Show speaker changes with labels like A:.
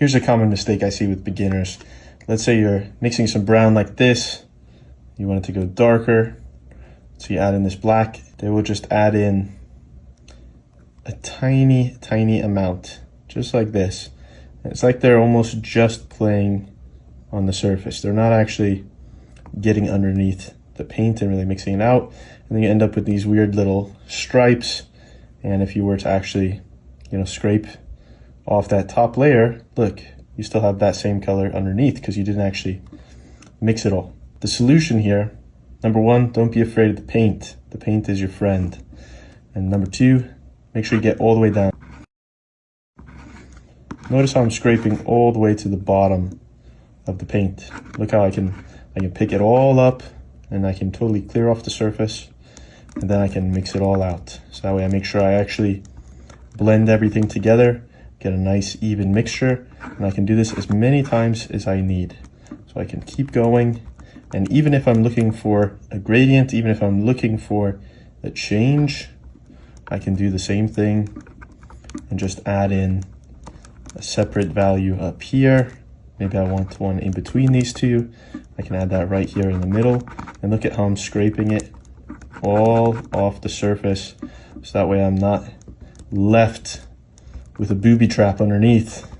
A: Here's a common mistake I see with beginners. Let's say you're mixing some brown like this. You want it to go darker. So you add in this black. They will just add in a tiny, tiny amount, just like this. It's like they're almost just playing on the surface. They're not actually getting underneath the paint and really mixing it out. And then you end up with these weird little stripes. And if you were to actually, scrape off that top layer, look, you still have that same color underneath because you didn't actually mix it all. The solution here, number one, don't be afraid of the paint. The paint is your friend. And number two, make sure you get all the way down. Notice how I'm scraping all the way to the bottom of the paint. Look how I can pick it all up and I can totally clear off the surface, and then I can mix it all out. So that way I make sure I actually blend everything together, get a nice even mixture, and I can do this as many times as I need. So I can keep going, and even if I'm looking for a gradient, even if I'm looking for a change, I can do the same thing and just add in a separate value up here. Maybe I want one in between these two. I can add that right here in the middle, and look at how I'm scraping it all off the surface, so that way I'm not left with a booby trap underneath.